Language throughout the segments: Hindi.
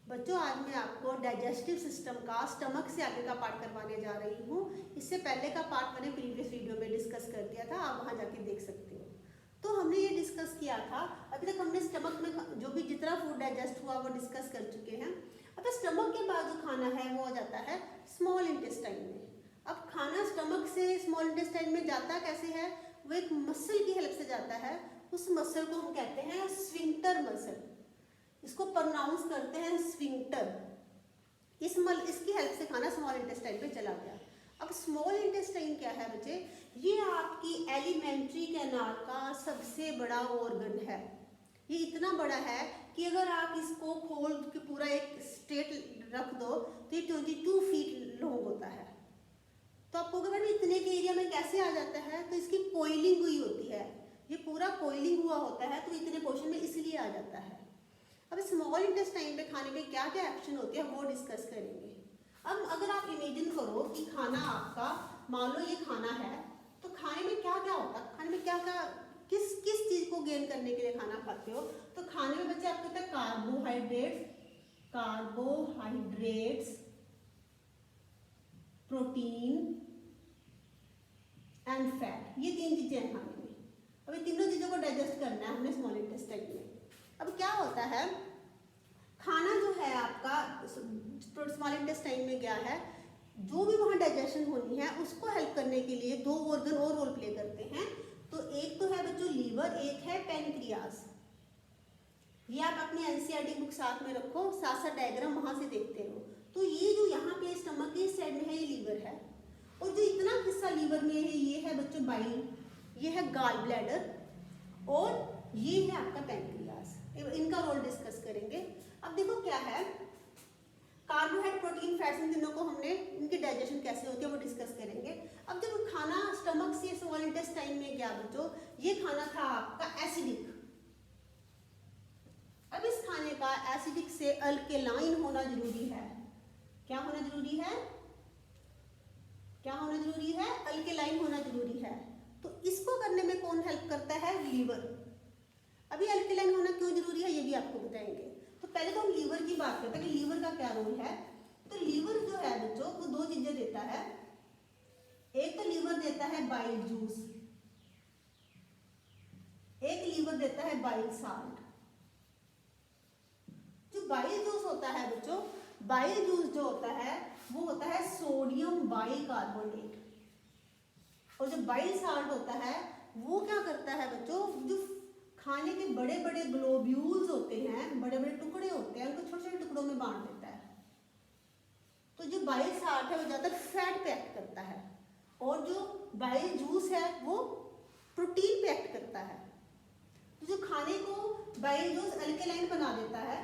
बच्चों, आज मैं आपको डाइजेस्टिव सिस्टम का स्टमक से आगे का पार्ट करवाने जा रही हूँ। इससे पहले का पार्ट मैंने प्रीवियस वीडियो में डिस्कस कर दिया था, आप वहाँ जाके देख सकते हो। तो हमने ये डिस्कस किया था, अभी तक हमने स्टमक में जो भी जितना फूड डाइजेस्ट हुआ वो डिस्कस कर चुके हैं। अब स्टमक के बाद जो खाना है वो आ जाता है स्मॉल इंटेस्टाइन में। अब खाना स्टमक से स्मॉल इंटेस्टाइन में जाता कैसे है? वो एक मसल की हेल्प से जाता है। उस मसल को हम कहते हैं स्फिंक्टर मसल, इसको प्रोनाउंस करते हैं स्फिंक्टर। इसकी हेल्प से खाना स्मॉल इंटेस्टाइन पे चला गया। अब स्मॉल इंटेस्टाइन क्या है बच्चे? ये आपकी एलिमेंट्री कैनाल का सबसे बड़ा ऑर्गन है। ये इतना बड़ा है कि अगर आप इसको खोल के पूरा एक स्ट्रेट रख दो तो ये 22 फीट लॉन्ग होता है। तो आपको अगर इतने के एरिया में कैसे आ जाता है? तो इसकी कोइलिंग हुई होती है, ये पूरा कोइलिंग हुआ होता है, तो इतने पोर्शन में इसलिए आ जाता है। अब स्मॉल इंटेस्टाइन पे खाने में क्या क्या एक्शन होते हैं वो डिस्कस करेंगे। अब अगर आप इमेजिन करो कि खाना आपका, मान लो ये खाना है, तो खाने में क्या क्या होता है? खाने में क्या क्या किस किस चीज़ को गेन करने के लिए खाना खाते हो? तो खाने में बच्चे आपको होता है कार्बोहाइड्रेट्स, प्रोटीन एंड फैट, ये 3 चीज़ें हैं खाने में। अब ये तीनों चीज़ों को डाइजेस्ट करना है हमने स्मॉल इंटेस्टाइन में। अब क्या होता है, खाना जो है आपका स्मॉल इंटेस्टाइन में गया है, जो भी वहाँ डाइजेशन होनी है उसको हेल्प करने के लिए 2 ऑर्गन और रोल प्ले करते हैं। तो एक तो है बच्चों लीवर, एक है पैनक्रियास। ये आप अपनी एनसीईआरटी बुक साथ में रखो, साथ साथ डायग्राम वहाँ से देखते रहो। तो ये जो यहाँ पे स्टमक के साइड में है ये लीवर है, और जो इतना हिस्सा लीवर में है ये है बच्चों बाइल, ये है गॉल ब्लैडर, और ये है आपका पैनक्रियास। इनका रोल डिस्कस करेंगे। अब देखो क्या है, कार्बोहाइड्रेट, प्रोटीन, फैट्स, इन तीनों को हमने इनकी डाइजेशन कैसे होती है वो डिस्कस करेंगे। अब जब खाना स्टमक से स्मॉल इंटेस्टाइन में गया बच्चों, ये खाना था आपका एसिडिक। अब इस खाने का एसिडिक से अल्केलाइन होना जरूरी है। क्या होना जरूरी है? क्या होना जरूरी है? अल्केलाइन होना जरूरी है। तो इसको करने में कौन हेल्प करता है? लीवर। अभी अल्केलाइन होना क्यों जरूरी है ये भी आपको बताएंगे। तो पहले तो हम लीवर की बात करते हैं कि लीवर का क्या रोल है। तो लीवर जो है बच्चों वो 2 चीजें देता है। एक तो लीवर देता है बाइल जूस, एक लीवर देता है बाइल साल्ट। जो बाइल जूस होता है बच्चों, बाइल जूस जो होता है वो होता है सोडियम बाइकार्बोनेट, और जो बाइल साल्ट होता है वो क्या करता है बच्चों, जो खाने के बड़े बड़े ग्लोब्यूल्स होते हैं, बड़े बड़े टुकड़े होते हैं, उनको छोटे छोटे टुकड़ों में बांट देता है। तो जो बाइल साल्ट है वो ज़्यादातर फैट पे एक्ट करता है, और जो बाइल जूस है वो प्रोटीन पे एक्ट करता है। तो जो खाने को बाइल जूस अल्केलाइन बना देता है,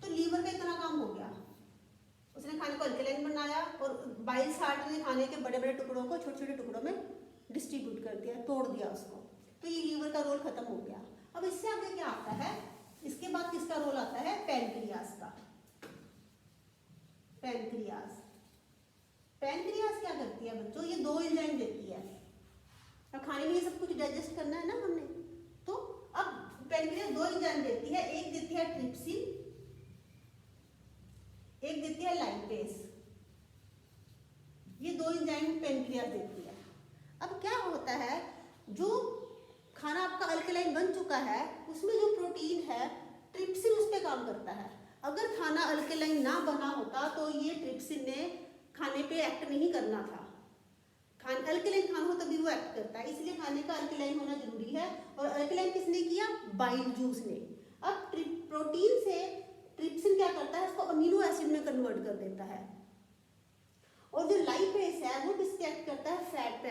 तो लीवर का इतना काम हो गया, उसने खाने को अल्केलाइन बनाया, और बाइल साल्ट ने खाने के बड़े बड़े टुकड़ों को छोटे छोटे टुकड़ों में डिस्ट्रीब्यूट कर दिया, तोड़ दिया उसको। तो ये लीवर का रोल खत्म हो गया। अब इससे आगे क्या आता है? इसके बाद किसका रोल आता है? पैनक्रियास का। पैनक्रियास, पैनक्रियास क्या करती है बच्चों? ये 2 एंजाइम देती है। अब खाने में ये सब कुछ डाइजेस्ट करना है ना हमने, तो अब पैनक्रियास 2 एंजाइम देती है। एक देती है ट्रिप्सिन, एक देती है लाइपेज। ये 2 एंजाइम पैनक्रियास देती है। अब क्या होता है, जो खाना आपका अल्कलाइन बन चुका है उसमें जो प्रोटीन है ट्रिप्सिन उस पर काम करता है। अगर खाना अल्कलाइन ना बना होता तो ये ट्रिप्सिन ने खाने पे एक्ट नहीं करना था। अल्कलाइन खाना हो तभी वो एक्ट करता है, इसलिए खाने का अल्कलाइन होना जरूरी है। और अल्कलाइन किसने किया? बाइल जूस ने। अब प्रोटीन से ट्रिप्सिन क्या करता है? उसको अमीनो एसिड में कन्वर्ट कर देता है। और जो लाइपेज है वो किससे एक्ट करता है? फैट पे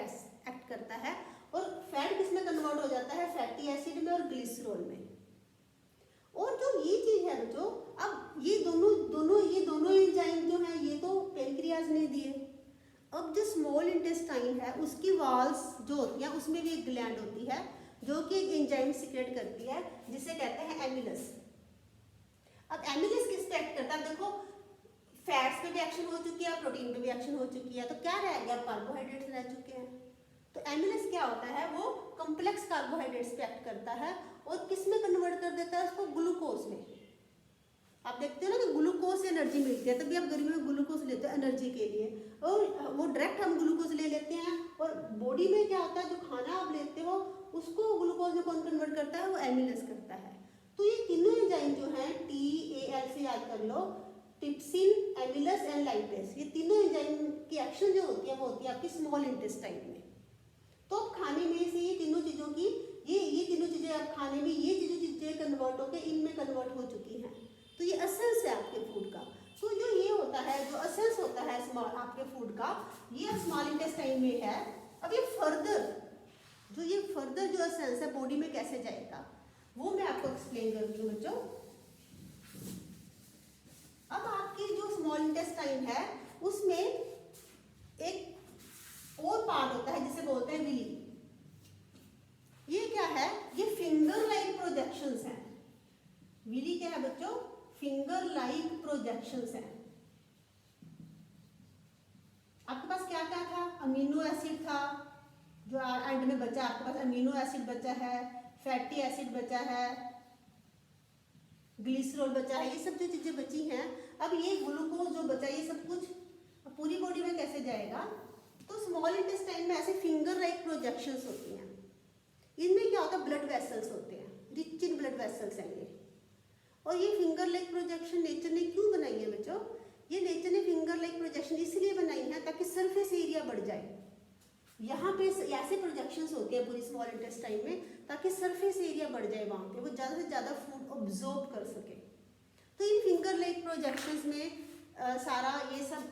एक्ट करता है। और फैट किस में कन्वर्ट हो जाता है? फैटी एसिड में और ग्लिसरॉल में। और जो ये चीज है बच्चों, अब ये दोनों एंजाइम जो है ये तो पैनक्रियाज ने दिए। अब जो स्मॉल इंटेस्टाइन है उसकी वॉल्स जो होती है उसमें भी एक ग्लैंड होती है जो कि एक एंजाइम सीक्रेट करती है जिसे कहते हैं एमिलस। अब एमिलस किस पे एक्ट करता है? देखो फैट्स पे भी एक्शन हो चुकी है, प्रोटीन पे भी एक्शन हो चुकी है, तो क्या रह गया? कार्बोहाइड्रेट्स रह चुके हैं। तो एमिलस क्या होता है? वो कॉम्प्लेक्स कार्बोहाइड्रेट्स पे एक्ट करता है और किस में कन्वर्ट कर देता है उसको? ग्लूकोज में। आप देखते हो ना कि ग्लूकोज से एनर्जी मिलती है, तभी आप गर्मी में ग्लूकोज लेते हो एनर्जी के लिए, और वो डायरेक्ट हम ग्लूकोज ले लेते हैं। और बॉडी में क्या होता है, जो खाना आप लेते हो उसको ग्लूकोज में कौन कन्वर्ट करता है, वो एमिलेज करता है। तो ये तीनों एंजाइम जो हैं TAL से याद कर लो, ट्रिप्सिन, एमिलेज एंड लाइपेज, ये तीनों एंजाइम की एक्शन जो होती है वो होती है आपकी स्मॉल इंटेस्टाइन में। तो अब खाने में से ये तीनों चीज़ों की ये तीनों चीज़ें आप खाने में ये चीज़ें कन्वर्ट होकर इनमें कन्वर्ट हो चुकी हैं। तो ये एसेंस है आपके फूड का। तो जो ये होता है, जो एसेंस होता है स्मॉल आपके फूड का, ये स्मॉल इंटेस्टाइन में है। अब ये फर्दर जो एसेंस है बॉडी में कैसे जाएगा वो मैं आपको एक्सप्लेन करती हूँ बच्चों। अब आपकी जो स्मॉल इंटेस्टाइन है उसमें एक और पार्ट होता है जिसे बोलते हैं विली। ये क्या है, ये फिंगर लाइक प्रोजेक्शंस हैं। विली क्या है बच्चों, फिंगर लाइक प्रोजेक्शंस हैं। आपके पास क्या क्या था, अमीनो एसिड था जो एंड में बचा, आपके पास अमीनो एसिड बचा है, फैटी एसिड बचा है, ग्लिसरॉल बचा है, ये सब जो चीजें बची हैं। अब ये ग्लूकोज जो बचा, ये सब कुछ पूरी बॉडी में कैसे जाएगा। तो स्मॉल इंटेस्टाइन में ऐसे फिंगर लाइक प्रोजेक्शंस होती हैं। इनमें क्या होता है, ब्लड वेसल्स होते हैं, रिच इन ब्लड वेसल्स हैं ये। और ये फिंगर लाइक प्रोजेक्शन नेचर ने क्यों बनाई है बच्चों, ये नेचर ने फिंगर लाइक प्रोजेक्शन इसलिए बनाई है ताकि सरफेस एरिया बढ़ जाए। यहाँ पे ऐसे प्रोजेक्शंस होते हैं पूरी स्मॉल इंटेस्टाइन में ताकि सरफेस एरिया बढ़ जाए, वहाँ पे वो ज़्यादा से ज़्यादा फूड ऑब्जॉर्ब कर सके। तो इन फिंगर लाइक प्रोजेक्शंस में सारा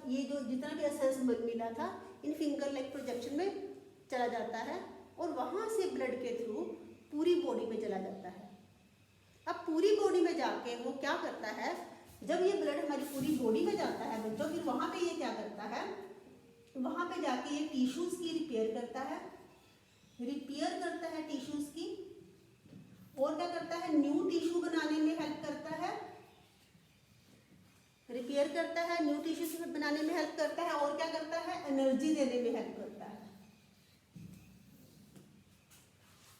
ये जो जितना भी एसेंस मिला था इन फिंगर लाइक प्रोजेक्शन में चला जाता है और वहाँ से ब्लड के थ्रू पूरी बॉडी में चला जाता है। अब पूरी बॉडी में जाके वो क्या करता है, जब ये ब्लड हमारी पूरी बॉडी में जाता है बच्चों, फिर वहाँ पे ये क्या करता है, वहाँ पे जाके ये टिश्यूज़ की रिपेयर करता है टिश्यूज़ की, और क्या करता है, न्यू टिश्यू बनाने में हेल्प करता है, रिपेयर करता है, न्यू टिश्यूज बनाने में हेल्प करता है, और क्या करता है, एनर्जी देने में हेल्प करता है।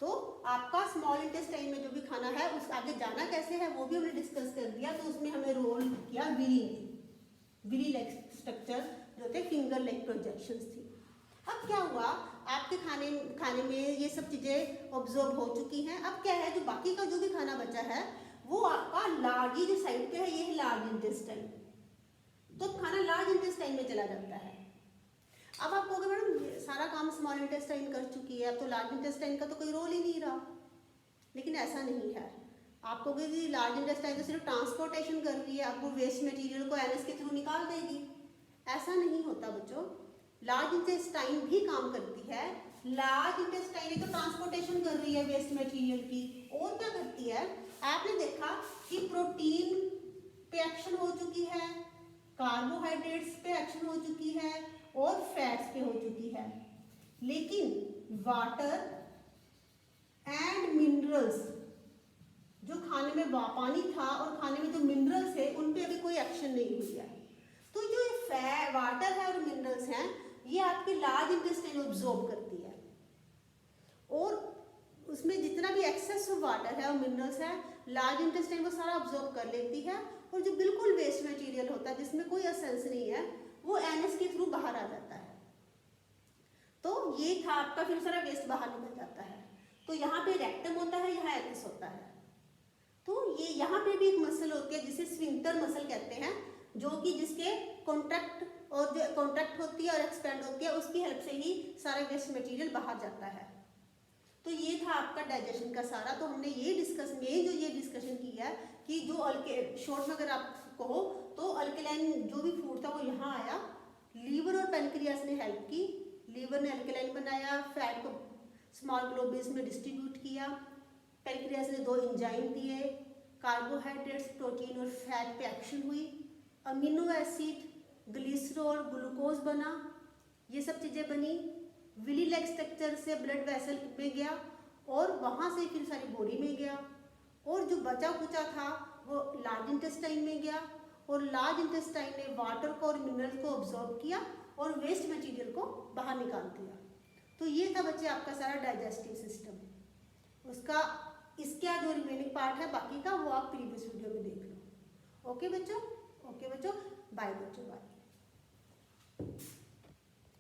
तो आपका स्मॉल इंटेस्टाइन में जो भी खाना है उस आगे जाना कैसे है वो भी हमने डिस्कस कर दिया। तो उसमें हमें रोल किया विली लाइक स्ट्रक्चर जो थे फिंगर लाइक प्रोजेक्शंस थी। अब क्या हुआ, आपके खाने में ये सब चीज़ें ऑब्जर्व हो चुकी हैं। अब क्या है, जो बाकी का जो भी खाना बचा है वो आपका लार्ज, ये जो साइड पे है ये है लार्ज इंटेस्टाइन। तो खाना लार्ज इंटेस्टाइन में चला जाता है। अब आप कहोगे मैडम सारा काम स्मॉल इंटेस्टाइन कर चुकी है, अब तो लार्ज इंटेस्टाइन का तो कोई रोल ही नहीं रहा। लेकिन ऐसा नहीं है। आप कहोगे कि लार्ज इंटेस्टाइन तो सिर्फ ट्रांसपोर्टेशन कर रही है, अब वो वेस्ट मटेरियल को एनएस के थ्रू निकाल देगी। ऐसा नहीं होता बच्चों, लार्ज इंटेस्टाइन भी काम करती है। लार्ज इंटेस्टाइन तो ट्रांसपोर्टेशन कर रही है वेस्ट मटेरियल की, और क्या करती है, आपने देखा कि प्रोटीन पे एक्शन हो चुकी है, कार्बोहाइड्रेट्स पे एक्शन हो चुकी है और फैट्स पे हो चुकी है। लेकिन वाटर एंड मिनरल्स, जो खाने में पानी था और खाने में जो मिनरल्स है उन पे अभी कोई एक्शन नहीं हुई है। तो जो वाटर है और मिनरल्स हैं ये आपके लार्ज इंटेस्टाइन ऑब्जॉर्ब करती है, और उसमें जितना भी एक्सेस ऑफ वाटर है और मिनरल्स है लार्ज इंटेस्टाइन वो सारा ऑब्जॉर्ब कर लेती है, और जो बिल्कुल वेस्ट मटेरियल होता है जिसमें कोई एसेंस नहीं है वो एनएस के थ्रू बाहर आ जाता है। तो ये था आपका, फिर सारा वेस्ट बाहर निकल जाता है। तो यहाँ पे रेक्टम होता है, यहाँ एनएस होता है। तो ये यहाँ पे भी एक मसल होती है जिसे स्फिंक्टर मसल कहते हैं, जो कि जिसके कॉन्ट्रैक्ट होती है और एक्सपेंड होती है, उसकी हेल्प से ही सारा वेस्ट मटेरियल बाहर जाता है। तो ये था आपका डाइजेशन का सारा। तो हमने ये डिस्कशन किया कि जो शॉर्ट में अगर आप कहो तो अल्कलाइन जो भी फूड था वो यहाँ आया, लीवर और पेनक्रियास ने हेल्प की। लीवर ने अल्कलाइन बनाया, फैट को स्मॉल ग्लोब्यूल्स में डिस्ट्रीब्यूट किया, पेनक्रियास ने 2 एंजाइम दिए, कार्बोहाइड्रेट्स, प्रोटीन और फैट पे एक्शन हुई, अमीनो एसिड, ग्लिसरॉल, ग्लूकोज बना, ये सब चीज़ें बनी। विली लाइक स्ट्रक्चर से ब्लड वेसल में गया और वहाँ से फिर सारी बॉडी में गया, और जो बचा कुचा था वो लार्ज इंटेस्टाइन में गया, और लार्ज इंटेस्टाइन ने वाटर को और मिनरल्स को ऑब्जॉर्ब किया और वेस्ट मटेरियल को बाहर निकाल दिया। तो ये था बच्चे आपका सारा डाइजेस्टिव सिस्टम। इसका जो रिमेनिंग पार्ट है बाकी का वो आप प्रीवियस वीडियो में देख लो। ओके। ओके बच्चों, बाय बच्चों, बाय।